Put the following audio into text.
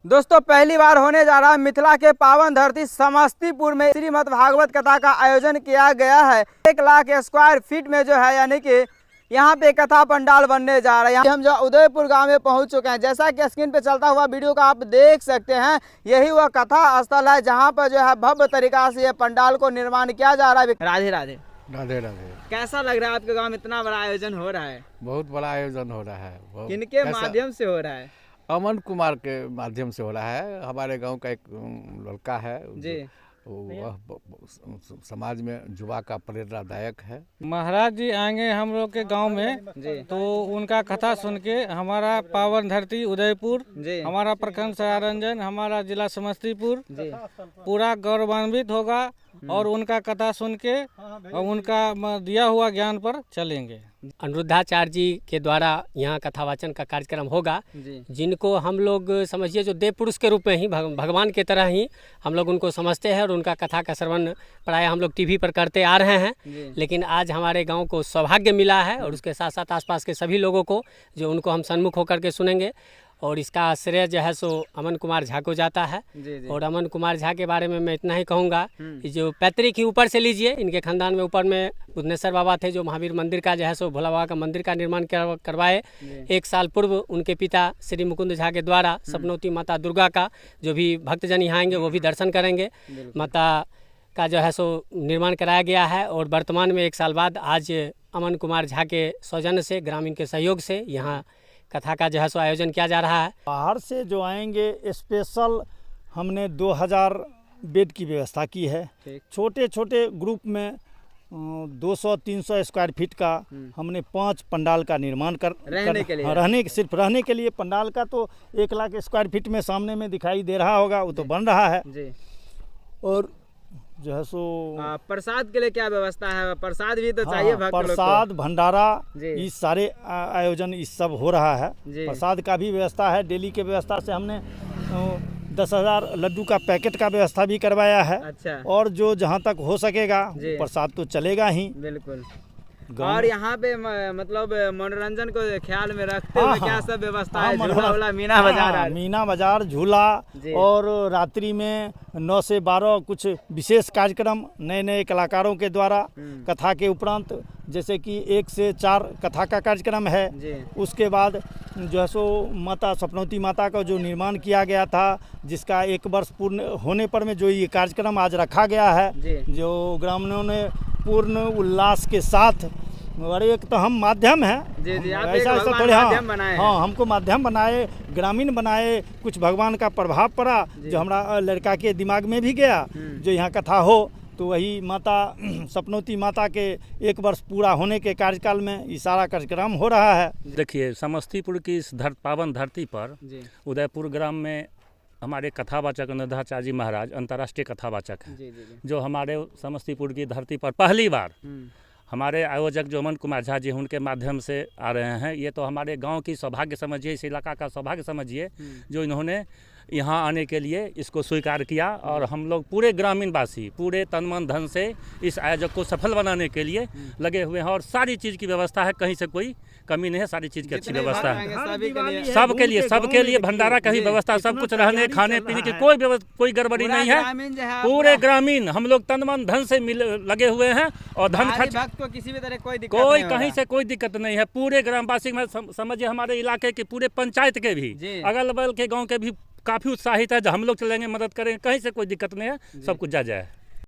दोस्तों पहली बार होने जा रहा है मिथिला के पावन धरती समस्तीपुर में श्रीमद् भागवत कथा का आयोजन किया गया है। 1 लाख स्क्वायर फीट में जो है यानी कि यहाँ पे कथा पंडाल बनने जा रहा है। हम जो उदयपुर गांव में पहुंच चुके हैं, जैसा कि स्क्रीन पे चलता हुआ वीडियो का आप देख सकते हैं, यही वह कथा स्थल है जहाँ पर जो है भव्य तरीका से ये पंडाल को निर्माण किया जा रहा है। राधे राधे। राधे राधे। कैसा लग रहा है आपके गाँव में इतना बड़ा आयोजन हो रहा है? बहुत बड़ा आयोजन हो रहा है। किनके माध्यम से हो रहा है? अमन कुमार के माध्यम से हो रहा है। हमारे गांव का एक लड़का है जी, वह समाज में युवा का प्रेरणादायक है। महाराज जी आएंगे हम लोग के गांव में जी, तो उनका कथा सुन के हमारा पावन धरती उदयपुर जी, हमारा प्रखंड सरारंजन, हमारा जिला समस्तीपुर जी, पूरा गौरवान्वित होगा और उनका कथा सुन के और उनका दिया हुआ ज्ञान पर चलेंगे। अनिरुद्धाचार्य जी के द्वारा यहाँ कथावाचन का कार्यक्रम होगा, जिनको हम लोग समझिए जो देव पुरुष के रूप में ही भगवान के तरह ही हम लोग उनको समझते हैं और उनका कथा का श्रवण प्राय हम लोग टीवी पर करते आ रहे हैं। लेकिन आज हमारे गांव को सौभाग्य मिला है और उसके साथ साथ आसपास के सभी लोगों को जो उनको हम सन्मुख होकर के सुनेंगे और इसका श्रेय जो है सो अमन कुमार झा को जाता है। और अमन कुमार झा के बारे में मैं इतना ही कहूँगा कि जो पैतृक ही ऊपर से लीजिए, इनके खानदान में ऊपर में बुधनेश्वर बाबा थे जो महावीर मंदिर का जो है सो भोला बाबा का मंदिर का निर्माण करवाए। 1 साल पूर्व उनके पिता श्री मुकुंद झा के द्वारा सपनौती माता दुर्गा का जो भी भक्तजन यहाँ आएंगे वो भी दर्शन करेंगे। माता का जो है सो निर्माण कराया गया है और वर्तमान में 1 साल बाद आज अमन कुमार झा के सौजन्य से, ग्रामीण के सहयोग से यहाँ कथा का जो है सो आयोजन किया जा रहा है। बाहर से जो आएंगे स्पेशल हमने 2000 बेड की व्यवस्था की है। छोटे छोटे ग्रुप में 200-300 स्क्वायर फीट का हमने 5 पंडाल का निर्माण सिर्फ रहने के लिए पंडाल का तो 1 लाख स्क्वायर फीट में सामने में दिखाई दे रहा होगा, वो तो बन रहा है जी। और जो है सो प्रसाद के लिए क्या व्यवस्था है? प्रसाद भी तो चाहिए भक्त लोग को। प्रसाद भंडारा इस सारे आयोजन इस सब हो रहा है। प्रसाद का भी व्यवस्था है। डेली के व्यवस्था से हमने 10,000 लड्डू का पैकेट का व्यवस्था भी करवाया है। अच्छा। और जो जहाँ तक हो सकेगा प्रसाद तो चलेगा ही बिल्कुल। और यहाँ पे मतलब मनोरंजन को ख्याल में रखते हुए क्या सब व्यवस्था है? झूला, मीना बाजार, झूला और रात्रि में 9 से 12 कुछ विशेष कार्यक्रम नए नए कलाकारों के द्वारा कथा के उपरांत, जैसे कि 1 से 4 कथा का कार्यक्रम है। उसके बाद जो है सो माता सपनौती माता का जो निर्माण किया गया था, जिसका 1 वर्ष पूर्ण होने पर में जो ये कार्यक्रम आज रखा गया है, जो ग्रामीणों ने पूर्ण उल्लास के साथ, और एक तो हम माध्यम हैं ऐसा थोड़े, हाँ हमको माध्यम बनाए, ग्रामीण बनाए, कुछ भगवान का प्रभाव पड़ा जो हमारा लड़का के दिमाग में भी गया जो यहाँ कथा हो, तो वही माता सपनौती माता के 1 वर्ष पूरा होने के कार्यकाल में ये सारा कार्यक्रम हो रहा है। देखिए समस्तीपुर की इस पावन धरती पर उदयपुर ग्राम में हमारे कथावाचक अनिरुद्धाचार्य जी महाराज अंतर्राष्ट्रीय कथावाचक हैं, जो हमारे समस्तीपुर की धरती पर पहली बार हमारे आयोजक जो अमन कुमार झा जी उनके माध्यम से आ रहे हैं। ये तो हमारे गांव की सौभाग्य समझिए, इस इलाका का सौभाग्य समझिए जो इन्होंने यहाँ आने के लिए इसको स्वीकार किया। और हम लोग पूरे ग्रामीण वासी पूरे तन मन धन से इस आयोजक को सफल बनाने के लिए लगे हुए हैं और सारी चीज़ की व्यवस्था है, कहीं से कोई कमी नहीं है, सारी चीज़ की अच्छी व्यवस्था है सबके लिए भंडारा का भी व्यवस्था, सब कुछ रहने खाने पीने की कोई गड़बड़ी नहीं है। पूरे ग्रामीण हम लोग तन मन धन से लगे हुए हैं और धन खर्च को किसी भी तरह कोई कहीं से कोई दिक्कत नहीं है। पूरे ग्रामवासी में समझिए हमारे इलाके के पूरे पंचायत के भी, अगल बगल के गाँव के भी काफ़ी उत्साहित है, हम लोग चलेंगे मदद करेंगे, कहीं से कोई दिक्कत नहीं है, सब कुछ जायज़ है।